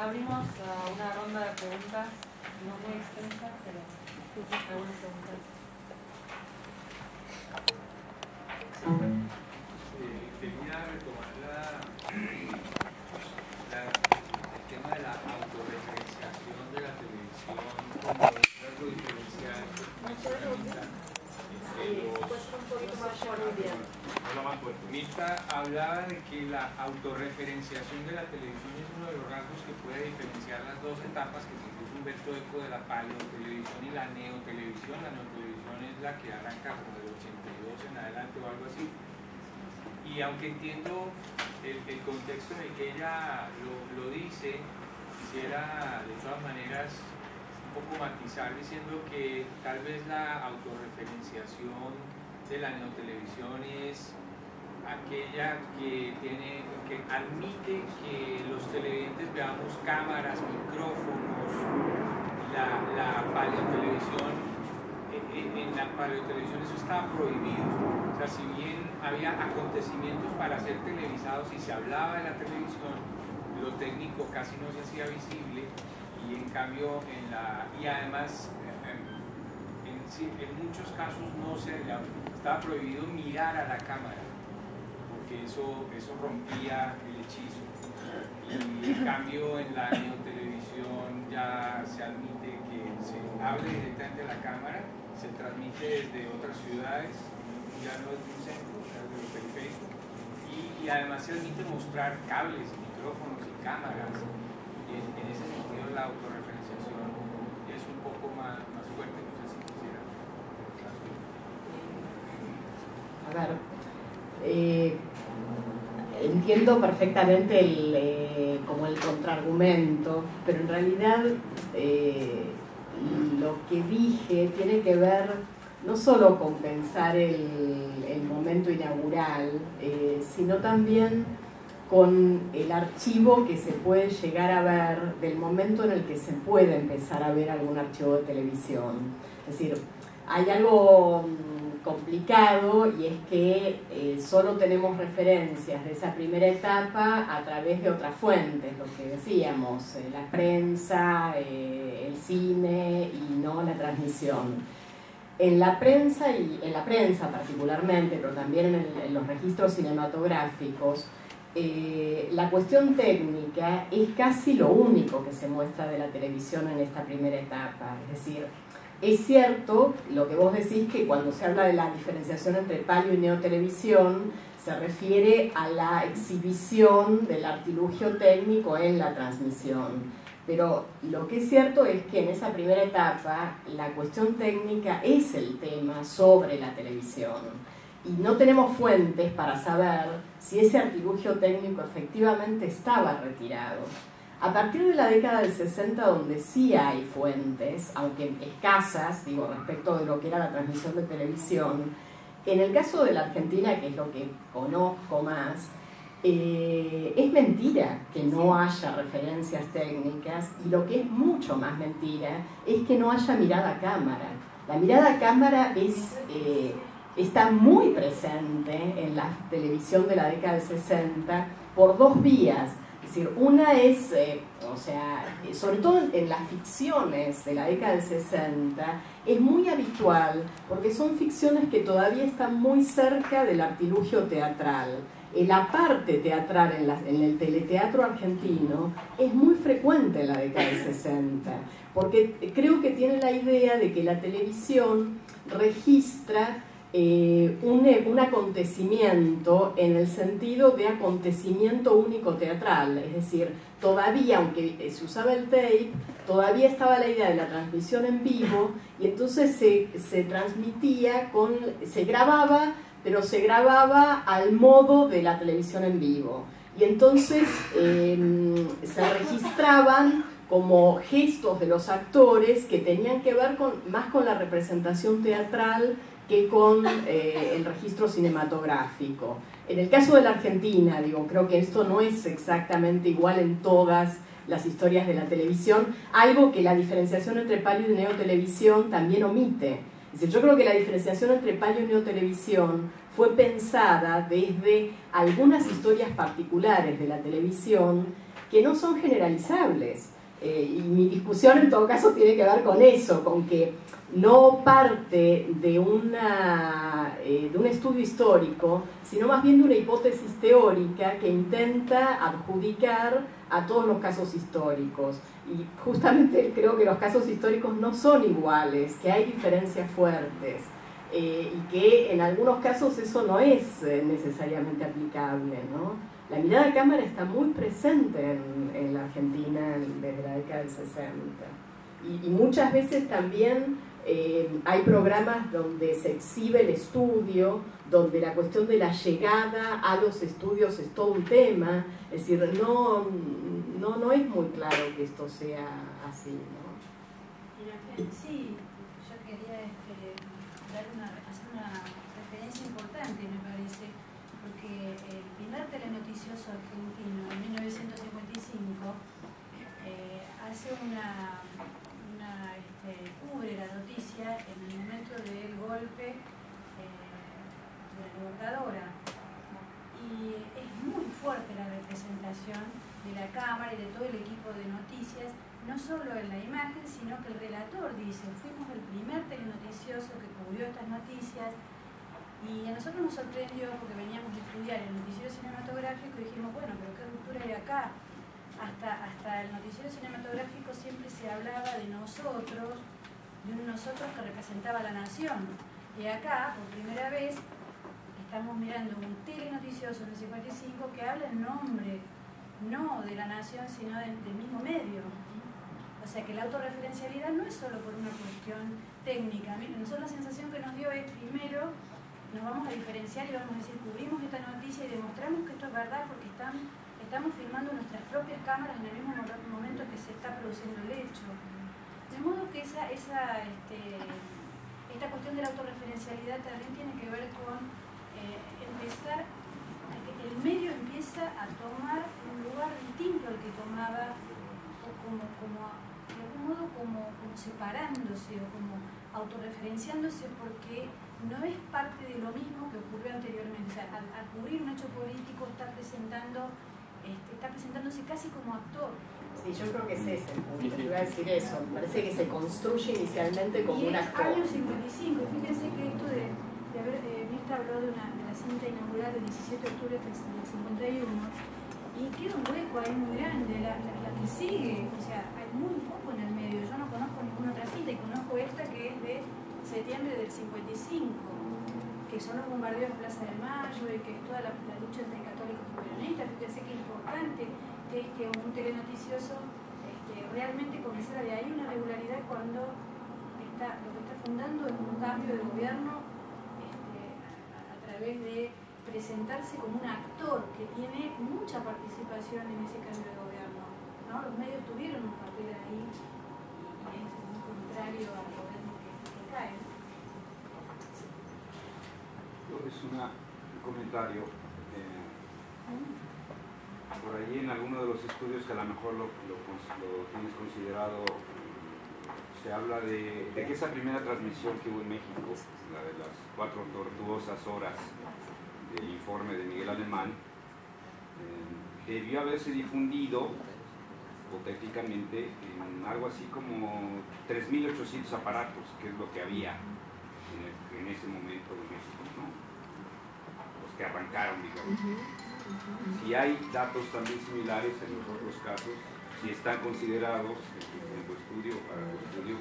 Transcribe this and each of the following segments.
abrimos una ronda de preguntas, no muy extensa, pero algunas preguntas. Quería retomar el tema de la autorreferenciación de la televisión como un rasgo diferencial Mirta hablaba de que la autorreferenciación de la televisión es uno de los rasgos que puede diferenciar las dos etapas que propuso Humberto Eco de la paleotelevisión y la neotelevisión. La neotelevisión es la que arranca como del 82 en adelante o algo así. Y aunque entiendo el contexto en el que ella lo dice, quisiera de todas maneras un poco matizar diciendo que tal vez la autorreferenciación de la neotelevisión es aquella que admite que los televidentes veamos cámaras, micrófonos. La paleotelevisión, en la paleotelevisión eso estaba prohibido. O sea, si bien había acontecimientos para ser televisados y se hablaba de la televisión, lo técnico casi no se hacía visible, y en cambio y además en muchos casos estaba prohibido mirar a la cámara, porque eso rompía el hechizo. Y en cambio en la neotelevisión ya se admite que se hable directamente a la cámara, se transmite desde otras ciudades, ya no desde un centro, desde el periférico, y además se admite mostrar cables, micrófonos y cámaras. Y en ese sentido la autorreferenciación es un poco más fuerte. No sé si quisiera. A ver, entiendo perfectamente como el contraargumento, pero en realidad lo que dije tiene que ver no solo con pensar el momento inaugural, sino también con el archivo que se puede llegar a ver del momento en el que se puede empezar a ver algún archivo de televisión. Es decir, hay algo complicado, y es que solo tenemos referencias de esa primera etapa a través de otras fuentes, lo que decíamos, la prensa, el cine y no la transmisión. En la prensa particularmente, pero también en los registros cinematográficos, la cuestión técnica es casi lo único que se muestra de la televisión en esta primera etapa. Es decir, es cierto lo que vos decís, que cuando se habla de la diferenciación entre paleo y neotelevisión se refiere a la exhibición del artilugio técnico en la transmisión. Pero lo que es cierto es que en esa primera etapa la cuestión técnica es el tema sobre la televisión. Y no tenemos fuentes para saber si ese artilugio técnico efectivamente estaba retirado. A partir de la década del 60, donde sí hay fuentes, aunque escasas, digo, respecto de lo que era la transmisión de televisión, en el caso de la Argentina, que es lo que conozco más, es mentira que no haya referencias técnicas, y lo que es mucho más mentira es que no haya mirada a cámara. La mirada a cámara está muy presente en la televisión de la década del 60 por dos vías. Es decir, una es, sobre todo en las ficciones de la década del 60, es muy habitual, porque son ficciones que todavía están muy cerca del artilugio teatral. La parte teatral en el teleteatro argentino es muy frecuente en la década del 60, porque creo que tiene la idea de que la televisión registra un acontecimiento en el sentido de acontecimiento único teatral. Es decir, todavía, aunque se usaba el tape, todavía estaba la idea de la transmisión en vivo, y entonces se transmitía se grababa, pero se grababa al modo de la televisión en vivo, y entonces se registraban como gestos de los actores que tenían que ver más con la representación teatral que con el registro cinematográfico. En el caso de la Argentina, creo que esto no es exactamente igual en todas las historias de la televisión, algo que la diferenciación entre paleo y neotelevisión también omite. Es decir, yo creo que la diferenciación entre paleo y neotelevisión fue pensada desde algunas historias particulares de la televisión que no son generalizables. Y mi discusión en todo caso tiene que ver con eso, con que no parte de un estudio histórico, sino más bien de una hipótesis teórica que intenta adjudicar a todos los casos históricos. Y justamente creo que los casos históricos no son iguales, que hay diferencias fuertes, y que en algunos casos eso no es necesariamente aplicable, ¿no? La mirada a cámara está muy presente en la Argentina desde la década del 60. Y muchas veces también hay programas donde se exhibe el estudio, donde la cuestión de la llegada a los estudios es todo un tema. Es decir, no es muy claro que esto sea así, ¿no? Sí, yo quería hacer una referencia importante, me parece, porque el primer telenoticioso argentino en 1955 cubre la noticia en el momento del golpe de la Libertadora, y es muy fuerte la representación de la cámara y de todo el equipo de noticias, no solo en la imagen, sino que el relator dice: fuimos el primer telenoticioso que cubrió estas noticias. Y a nosotros nos sorprendió porque veníamos a estudiar el noticiero cinematográfico y dijimos, bueno, pero ¿qué ruptura hay acá? Hasta el noticiero cinematográfico siempre se hablaba de nosotros, de un nosotros que representaba a la nación. Y acá, por primera vez, estamos mirando un telenoticioso en el 55 que habla en nombre, no de la nación, sino del mismo medio. O sea que la autorreferencialidad no es solo por una cuestión técnica. Nosotros la sensación que nos dio es, primero, nos vamos a diferenciar y vamos a decir, cubrimos esta noticia y demostramos que esto es verdad porque estamos filmando nuestras propias cámaras en el mismo momento que se está produciendo el hecho. De modo que esta cuestión de la autorreferencialidad también tiene que ver con empezar, que el medio empieza a tomar un lugar distinto al que tomaba, o de algún modo como separándose o como autorreferenciándose, porque no es parte de lo mismo que ocurrió anteriormente. O sea, al cubrir un hecho político está presentándose casi como actor. Sí, yo creo que es ese el punto. Yo iba a decir eso. Me parece que se construye inicialmente como un actor. Año 55. Fíjense que esto de haber, Mirta habló de la cinta inaugural del 17 de octubre del 51, y queda un hueco ahí muy grande. La que sigue, o sea, hay muy poco en el medio. Yo no conozco ninguna otra cinta y conozco esta que es de septiembre del 55, que son los bombardeos de Plaza de Mayo y que es toda la lucha entre católicos y peronistas. Fíjense que es importante que un telenoticioso realmente comenzara de ahí una regularidad cuando lo que está fundando es un cambio de gobierno a través de presentarse como un actor que tiene mucha participación en ese cambio de gobierno, ¿no? Los medios tuvieron un papel ahí y es muy contrario al gobierno que cae. Es un comentario. Por ahí en alguno de los estudios que a lo mejor lo tienes considerado, se habla de que esa primera transmisión que hubo en México, la de las 4 tortuosas horas del informe de Miguel Alemán, debió haberse difundido hipotéticamente en algo así como 3.800 aparatos, que es lo que había en ese momento en México, ¿no? Los que arrancaron, digamos. Si hay datos también similares en los otros casos, si están considerados en tu estudio, para tu estudio,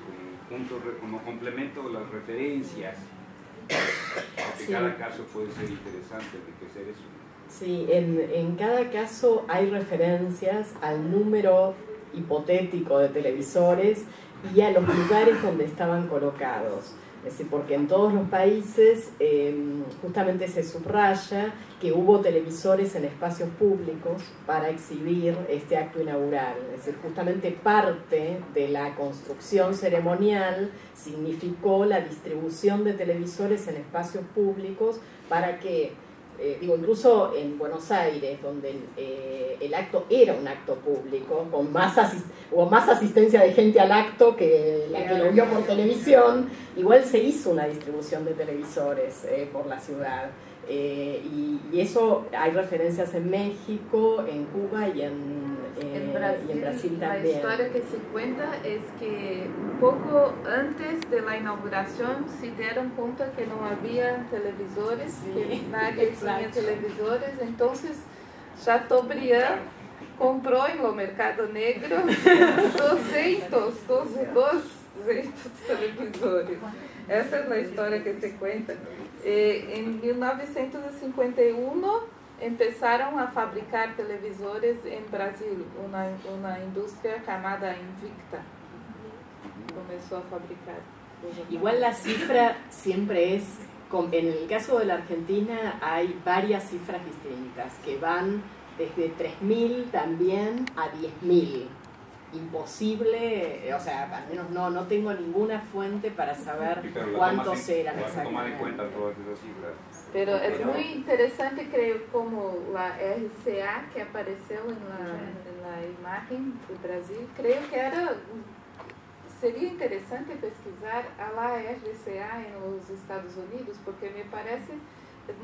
como complemento de las referencias, porque sí, cada caso puede ser interesante enriquecer eso. Sí, en cada caso hay referencias al número hipotético de televisores y a los lugares donde estaban colocados. Es decir, porque en todos los países justamente se subraya que hubo televisores en espacios públicos para exhibir este acto inaugural. Es decir, justamente parte de la construcción ceremonial significó la distribución de televisores en espacios públicos para que, incluso en Buenos Aires, donde el acto era un acto público, con hubo más asistencia de gente al acto que la que lo vio por televisión, igual se hizo una distribución de televisores por la ciudad. Y eso hay referencias en México, en Cuba y en y en Brasil la también. historia que se cuenta es que poco antes de la inauguración se dieron cuenta que no había televisores, Sí, que nadie tenía exacto. televisores, entonces Chateaubriand compró en el mercado negro 200 televisores. Essa é a história que se cuenta. Em 1951 empezaron a fabricar televisores en Brasil, una industria llamada Invicta comenzó a fabricar. Igual la cifra siempre es, en el caso de la Argentina hay varias cifras distintas que van desde 3.000 también a 10.000. Imposible, o sea, al menos no tengo ninguna fuente para saber cuántos eran exactamente. Tomar en exactamente. cuenta todas esas cifras. Pero es muy interesante, creo, como la RCA que apareció en la imagen de Brasil, creo que sería interesante pesquisar a la RCA en los Estados Unidos, porque me parece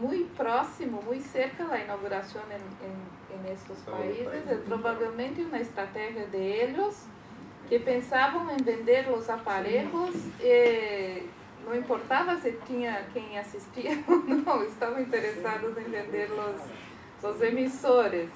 muy próximo, muy cerca la inauguración en estos países. Es probablemente una estrategia de ellos que pensaban en vender los aparelhos. No importaba si tinha quien asistía o no, estaban interesados en vender los emisores.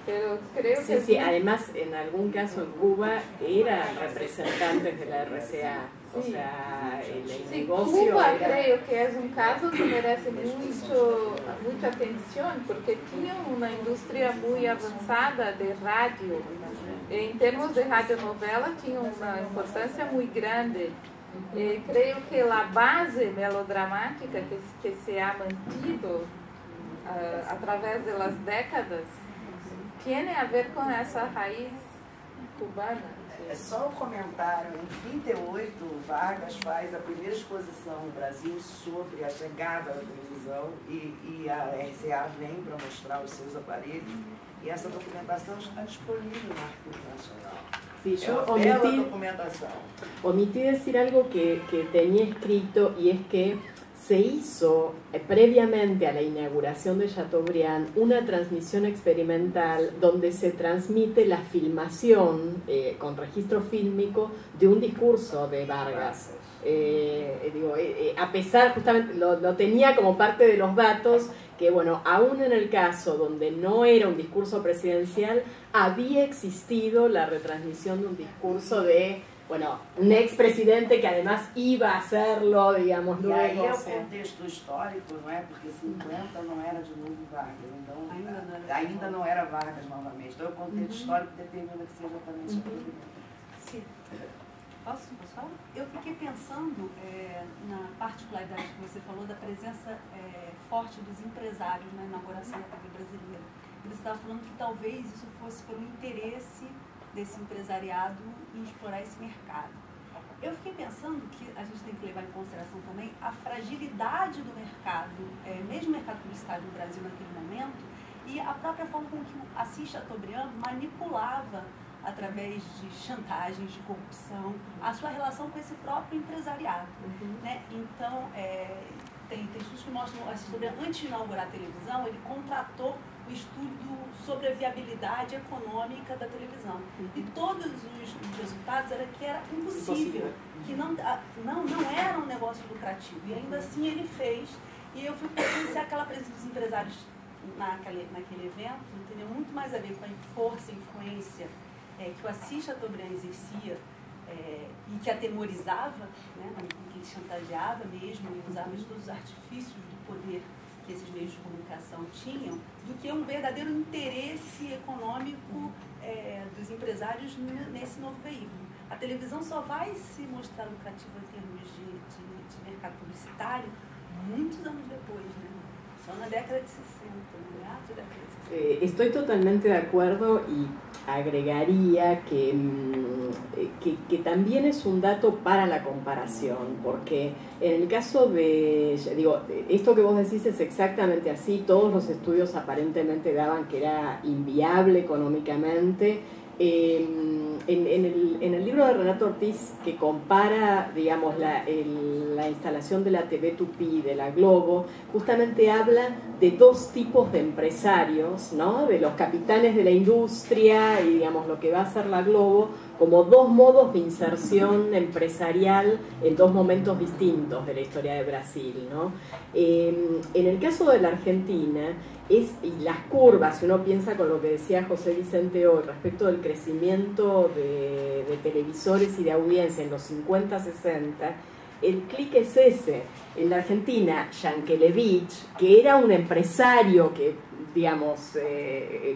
Pero creo que Sí, además en algún caso en Cuba eran representantes de la RCA, o sea, el sí, negocio Cuba era... creo que es un caso que merece mucha atención, porque tiene una industria muy avanzada de radio. En términos de radionovela tiene una importancia muy grande. Creo que la base melodramática que se ha mantido a través de las décadas tiene a ver com essa raiz cubana. É só um comentário. Em 38, Vargas faz a primeira exposição no Brasil sobre a chegada da televisão e a RCA vem para mostrar os seus aparelhos. E essa documentação está disponível no Arquivo Nacional. Sí, É yo uma bela documentação. omití decir algo que tenía escrito, y es que se hizo previamente a la inauguración de Chateaubriand una transmisión experimental donde se transmite la filmación con registro fílmico de un discurso de Vargas. A pesar, justamente lo tenía como parte de los datos, que bueno, aún en el caso donde no era un discurso presidencial, había existido la retransmisión de un discurso de, bueno, un expresidente que además iba a hacerlo, digamos, E aí luego. é O o sea. contexto histórico, não é? Porque 50 não era de novo Vargas, então ainda não era Vargas novamente. Então é o contexto histórico que determina que seja também Chateaubriand. Sim. Posso, pessoal? Eu fiquei pensando na particularidade que você falou da presença forte dos empresários na inauguração da TV brasileira. Você estava falando que talvez isso fosse pelo interesse desse empresariado em explorar esse mercado. Eu fiquei pensando que a gente tem que levar em consideração também a fragilidade do mercado, mesmo o mercado publicitário no Brasil naquele momento, e a própria forma como que o Assis Chateaubriand manipulava, através de chantagens, de corrupção, a sua relação com esse próprio empresariado. Né? Então, tem estudos que mostram que Assis Chateaubriand, antes de inaugurar a televisão, ele contratou o estudo sobre a viabilidade econômica da televisão. E todos os resultados eram que era impossível, que não era um negócio lucrativo. E ainda assim ele fez. E eu fui pensando se aquela presença dos empresários naquele evento teria muito mais a ver com a força e influência que o Assis Chateaubriand exercia e que atemorizava, né, que ele chantageava mesmo e usava de todos os artifícios do poder que esses meios de comunicação tinham, do que um verdadeiro interesse econômico dos empresários nesse novo veículo. A televisão só vai se mostrar lucrativa em termos de mercado publicitário muitos anos depois, né? Só na década de 60, no meados da década de 60. Estoy totalmente de acuerdo y agregaría que también es un dato para la comparación, porque en el caso de, digo, esto que vos decís es exactamente así, todos los estudios aparentemente daban que era inviable económicamente, En el libro de Renato Ortiz, que compara, digamos, la instalación de la TV Tupí, de la Globo, justamente habla de dos tipos de empresarios, ¿no? De los capitanes de la industria y, digamos, lo que va a hacer la Globo, como dos modos de inserción empresarial en dos momentos distintos de la historia de Brasil, ¿no? En el caso de la Argentina, y las curvas, si uno piensa con lo que decía José Vicente hoy respecto del crecimiento de televisores y de audiencia en los 50, 60, el clic es ese. En la Argentina, Yankelevich, que era un empresario que, digamos,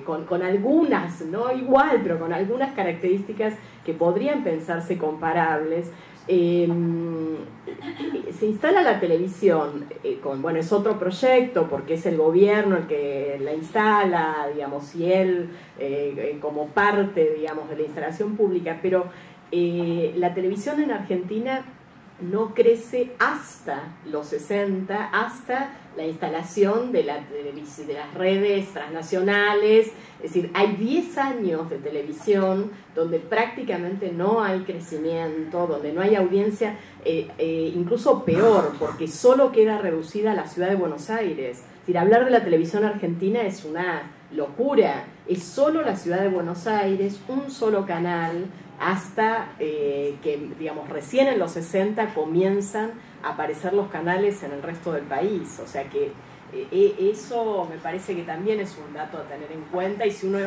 con algunas, no igual, pero con algunas características que podrían pensarse comparables, se instala la televisión, bueno, es otro proyecto porque es el gobierno el que la instala, digamos, y él como parte, digamos, de la instalación pública, pero la televisión en Argentina no crece hasta los 60, hasta la instalación de las redes transnacionales. Es decir, hay 10 años de televisión donde prácticamente no hay crecimiento, donde no hay audiencia, incluso peor, porque solo queda reducida a la ciudad de Buenos Aires. Es decir, hablar de la televisión argentina es una locura. Es solo la ciudad de Buenos Aires, un solo canal, hasta que, digamos, recién en los 60 comienzan a aparecer los canales en el resto del país. O sea que eso me parece que también es un dato a tener en cuenta, y si uno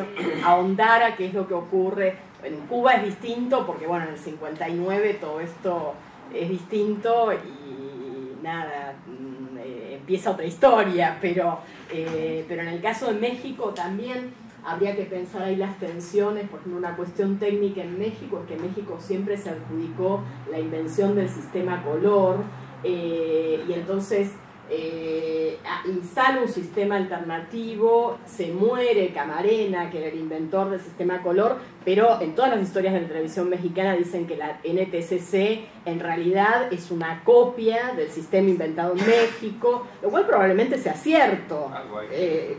ahondara qué es lo que ocurre, en Cuba es distinto porque, bueno, en el 59 todo esto es distinto y nada, empieza otra historia, pero en el caso de México también habría que pensar ahí las tensiones. Por ejemplo, una cuestión técnica en México es que México siempre se adjudicó la invención del sistema color, y entonces instala un sistema alternativo, se muere Camarena, que era el inventor del sistema color, pero en todas las historias de la televisión mexicana dicen que la NTSC en realidad es una copia del sistema inventado en México, lo cual probablemente sea cierto,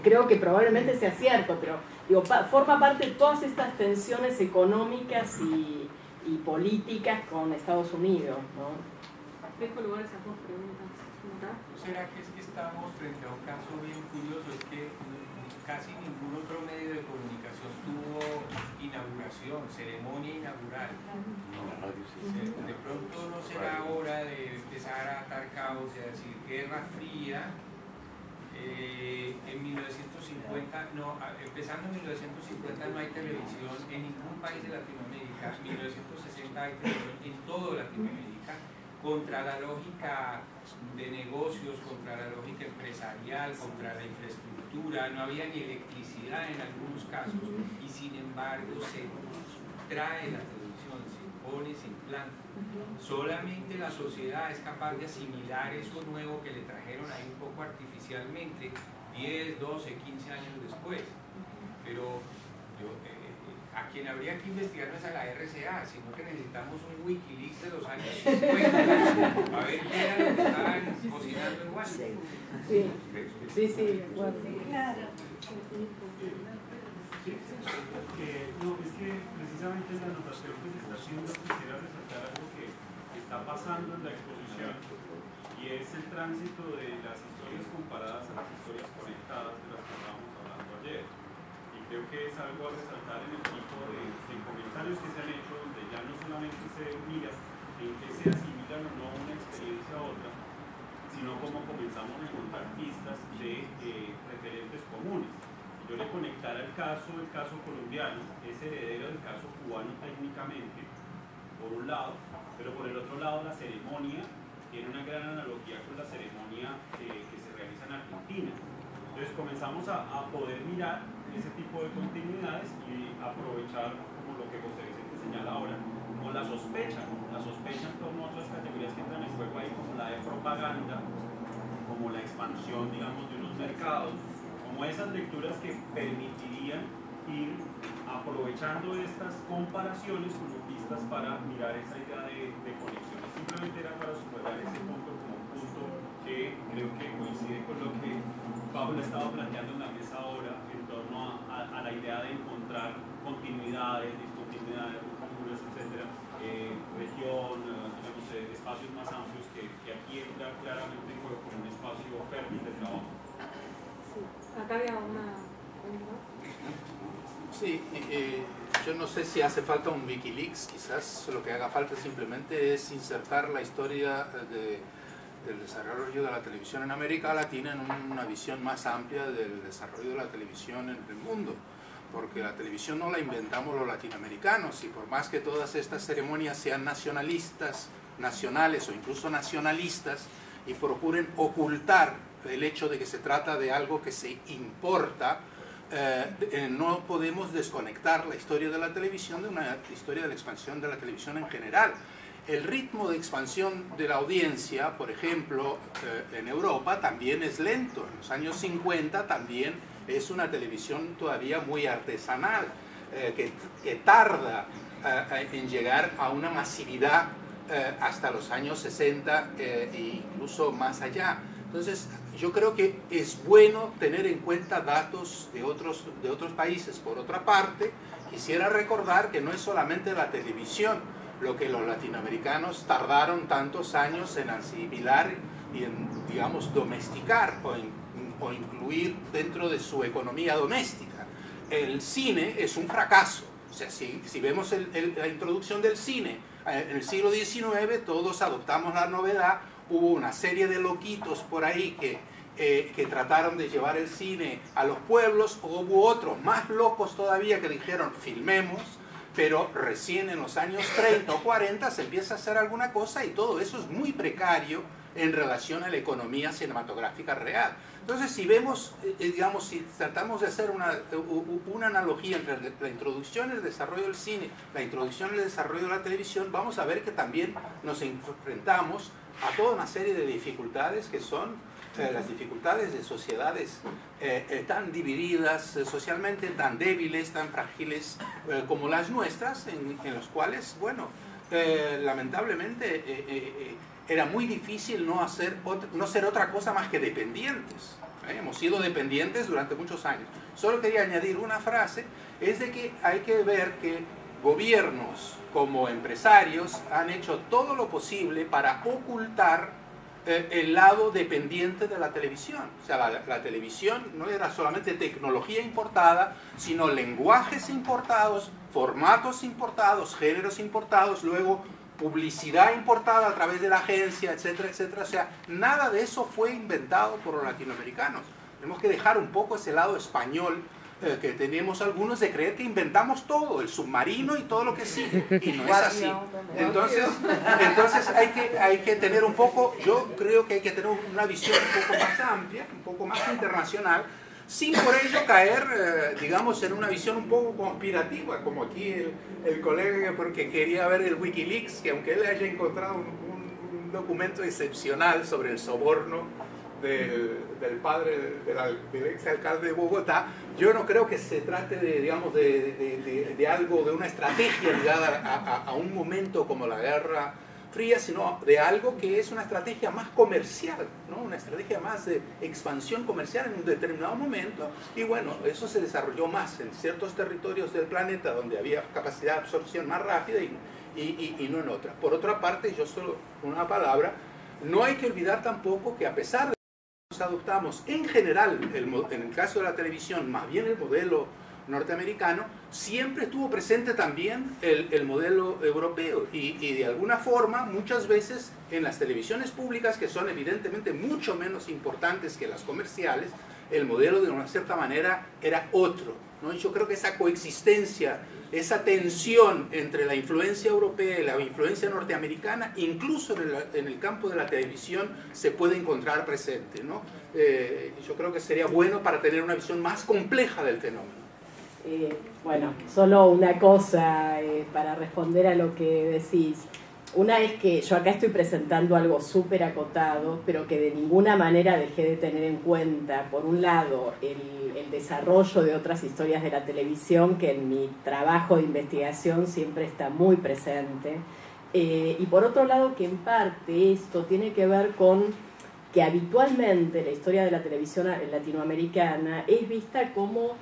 creo que probablemente sea cierto, pero digo, forma parte de todas estas tensiones económicas y políticas con Estados Unidos, ¿no? Dejo lugar a esas dos preguntas. ¿Será que es que estamos frente a un caso bien curioso? Es que casi ningún otro medio de comunicación tuvo inauguración, ceremonia inaugural. De pronto no será hora de empezar a atar cabos y a decir Guerra Fría. En 1950, no, empezando en 1950 no hay televisión en ningún país de Latinoamérica. En 1960 hay televisión en toda Latinoamérica, contra la lógica de negocios, contra la lógica empresarial, contra la infraestructura. No había ni electricidad en algunos casos, y sin embargo se trae la televisión, se impone, se implanta. Solamente la sociedad es capaz de asimilar eso nuevo que le trajeron ahí un poco artificialmente 10, 12, 15 años después. Pero a quien habría que investigar no es a la RCA, sino que necesitamos un Wikileaks de los años 50 a ver qué era lo que estaban cocinando en Washington. Sí, bueno. Claro. No, es que precisamente en la anotación que se está haciendo quisiera resaltar algo que está pasando en la exposición, y es el tránsito de las historias comparadas a las historias conectadas de las que estábamos hablando ayer. Y creo que es algo a resaltar en el tipo de comentarios que se han hecho, donde ya no solamente se mira en qué se asimilan o no una experiencia a otra, sino cómo comenzamos a encontrar pistas de referentes comunes. Yo le conectara el caso colombiano, es heredero del caso cubano técnicamente, por un lado, pero por el otro lado la ceremonia tiene una gran analogía con la ceremonia que se realiza en Argentina. Entonces comenzamos a poder mirar ese tipo de continuidades y aprovechar, como lo que José Vicente señala ahora, como la sospecha en torno a otras categorías que entran en juego ahí, como la de propaganda, como la expansión, digamos, de unos mercados, como esas lecturas que permitirían ir aprovechando estas comparaciones como pistas para mirar esa idea de conexiones. Simplemente era para subrayar ese punto como un punto que creo que coincide con lo que Pablo estaba planteando en la mesa ahora en torno a la idea de encontrar continuidades, discontinuidades, comunas, etc., región, digamos, espacios más amplios que aquí entra claramente en juego como un espacio fértil de trabajo. Sí. Acá había una... Sí, yo no sé si hace falta un Wikileaks, quizás lo que haga falta simplemente es insertar la historia del desarrollo de la televisión en América Latina en una visión más amplia del desarrollo de la televisión en el mundo, porque la televisión no la inventamos los latinoamericanos, y por más que todas estas ceremonias sean nacionalistas, nacionales o incluso nacionalistas, y procuren ocultar el hecho de que se trata de algo que se importa, no podemos desconectar la historia de la televisión de una historia de la expansión de la televisión en general. El ritmo de expansión de la audiencia, por ejemplo, en Europa también es lento. En los años 50 también es una televisión todavía muy artesanal, que tarda en llegar a una masividad hasta los años 60 e incluso más allá. Entonces, yo creo que es bueno tener en cuenta datos de otros países. Por otra parte, quisiera recordar que no es solamente la televisión lo que los latinoamericanos tardaron tantos años en asimilar y en, digamos, domesticar o incluir dentro de su economía doméstica. El cine es un fracaso. O sea, si vemos la introducción del cine en el siglo XIX, todos adoptamos la novedad. Hubo una serie de loquitos por ahí que trataron de llevar el cine a los pueblos, o hubo otros más locos todavía que dijeron filmemos, pero recién en los años 30 o 40 se empieza a hacer alguna cosa, y todo eso es muy precario en relación a la economía cinematográfica real. Entonces, si vemos, digamos, si tratamos de hacer una analogía entre la introducción y el desarrollo del cine, la introducción y el desarrollo de la televisión, vamos a ver que también nos enfrentamos a toda una serie de dificultades que son las dificultades de sociedades tan divididas socialmente, tan débiles, tan frágiles como las nuestras, en los cuales, bueno, lamentablemente era muy difícil no ser otra cosa más que dependientes. Hemos sido dependientes durante muchos años. Solo quería añadir una frase, es de que hay que ver que gobiernos como empresarios han hecho todo lo posible para ocultar el lado dependiente de la televisión. O sea, la televisión no era solamente tecnología importada, sino lenguajes importados, formatos importados, géneros importados, luego publicidad importada a través de la agencia, etcétera, etcétera. O sea, nada de eso fue inventado por los latinoamericanos. Tenemos que dejar un poco ese lado español que tenemos algunos de creer que inventamos todo, el submarino y todo lo que sigue, y no es así. Entonces hay que tener un poco, yo creo que hay que tener una visión un poco más amplia, un poco más internacional, sin por ello caer, digamos, en una visión un poco conspirativa, como aquí el colega, porque quería ver el Wikileaks, que aunque él haya encontrado un documento excepcional sobre el soborno del padre del exalcalde de Bogotá, yo no creo que se trate de, digamos, de algo, de una estrategia ligada a un momento como la Guerra Fría, sino de algo que es una estrategia más comercial, ¿no? Una estrategia más de expansión comercial en un determinado momento, y bueno, eso se desarrolló más en ciertos territorios del planeta donde había capacidad de absorción más rápida y no en otras. Por otra parte, yo solo una palabra, no hay que olvidar tampoco que a pesar de adoptamos en general, en el caso de la televisión, más bien el modelo norteamericano, siempre estuvo presente también el modelo europeo, y de alguna forma muchas veces en las televisiones públicas, que son evidentemente mucho menos importantes que las comerciales, el modelo de una cierta manera era otro, ¿no? Y yo creo que esa coexistencia, esa tensión entre la influencia europea y la influencia norteamericana, incluso en el campo de la televisión, se puede encontrar presente, ¿no? Yo creo que sería bueno para tener una visión más compleja del fenómeno. Bueno, solo una cosa para responder a lo que decís. Una es que yo acá estoy presentando algo súper acotado, pero que de ninguna manera dejé de tener en cuenta, por un lado, el desarrollo de otras historias de la televisión, que en mi trabajo de investigación siempre está muy presente, y por otro lado que en parte esto tiene que ver con que habitualmente la historia de la televisión latinoamericana es vista como,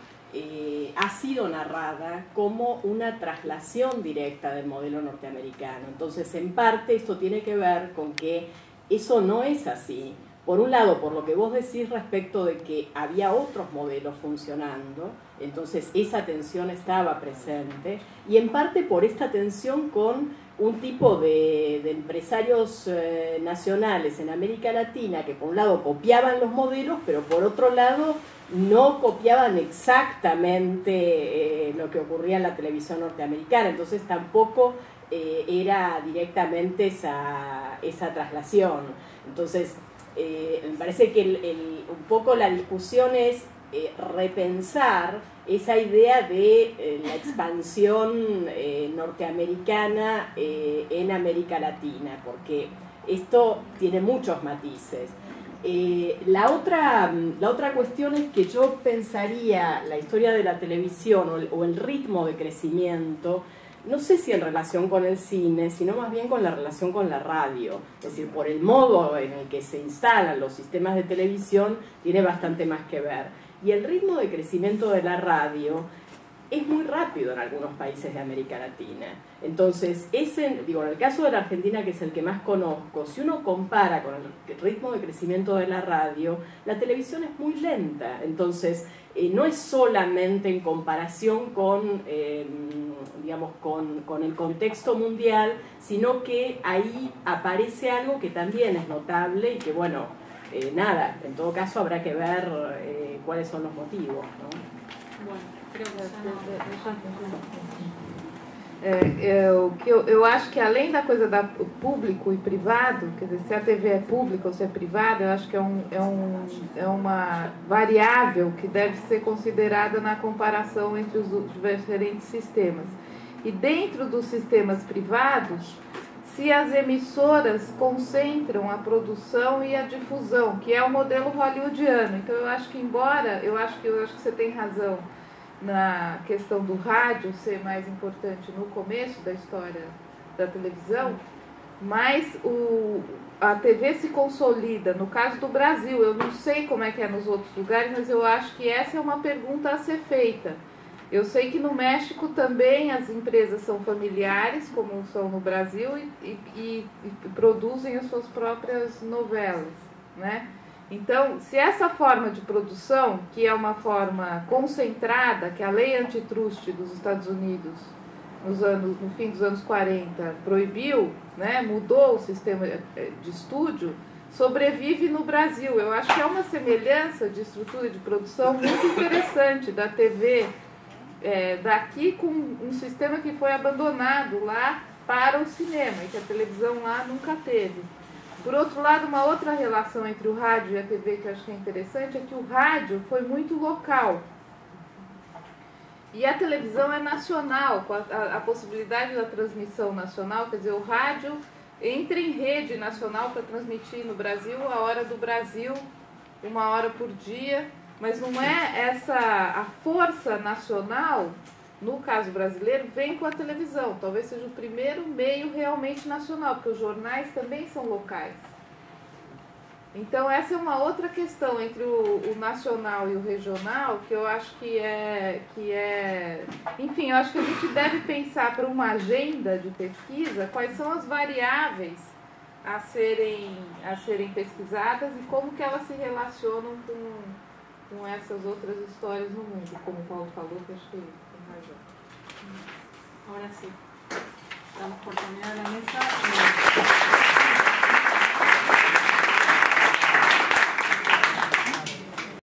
ha sido narrada como una traslación directa del modelo norteamericano. Entonces, en parte, esto tiene que ver con que eso no es así. Por un lado, por lo que vos decís respecto de que había otros modelos funcionando, entonces esa tensión estaba presente, y en parte por esta tensión con un tipo de empresarios nacionales en América Latina que por un lado copiaban los modelos, pero por otro lado no copiaban exactamente lo que ocurría en la televisión norteamericana, entonces tampoco era directamente esa traslación. Entonces, me parece que un poco la discusión es repensar esa idea de la expansión norteamericana en América Latina, porque esto tiene muchos matices. La otra cuestión es que yo pensaría la historia de la televisión o el ritmo de crecimiento, no sé si en relación con el cine, sino más bien con la relación con la radio. Es decir, por el modo en el que se instalan los sistemas de televisión, tiene bastante más que ver. Y el ritmo de crecimiento de la radio es muy rápido en algunos países de América Latina. Entonces, en el caso de la Argentina, que es el que más conozco, si uno compara con el ritmo de crecimiento de la radio, la televisión es muy lenta. Entonces, no es solamente en comparación con, con el contexto mundial, sino que ahí aparece algo que también es notable y que, bueno, nada, en todo caso habrá que ver cuáles son los motivos, ¿no? Bueno, creo que eu acho que além da coisa da público e privado, quer dizer, se a TV é pública ou se é privada, eu acho que é uma variável que deve ser considerada na comparação entre os diferentes sistemas. E dentro dos sistemas privados, se as emissoras concentram a produção e a difusão, que é o modelo hollywoodiano. Então eu acho que, embora eu acho que você tem razão na questão do rádio ser mais importante no começo da história da televisão, mas a TV se consolida, no caso do Brasil, eu não sei como é que é nos outros lugares, mas eu acho que essa é uma pergunta a ser feita. Eu sei que no México também as empresas são familiares, como são no Brasil, e produzem as suas próprias novelas, né? Então, se essa forma de produção, que é uma forma concentrada, que a lei antitrust dos Estados Unidos, no fim dos anos 40, proibiu, né, mudou o sistema de estúdio, sobrevive no Brasil. Eu acho que é uma semelhança de estrutura de produção muito interessante da TV daqui, com um sistema que foi abandonado lá para o cinema, e que a televisão lá nunca teve. Por outro lado, uma outra relação entre o rádio e a TV que eu acho que é interessante é que o rádio foi muito local. E a televisão é nacional, com a possibilidade da transmissão nacional, quer dizer, o rádio entra em rede nacional para transmitir no Brasil a hora do Brasil, 1 hora por dia, mas não é a força nacional, no caso brasileiro, vem com a televisão. Talvez seja o primeiro meio realmente nacional, porque os jornais também são locais. Então essa é uma outra questão entre o nacional e o regional, que eu acho que é... Enfim, eu acho que a gente deve pensar para uma agenda de pesquisa quais são as variáveis a serem pesquisadas e como que elas se relacionam com essas outras histórias no mundo, como o Paulo falou, que acho que tem razão. Ahora sí, damos por terminada la mesa.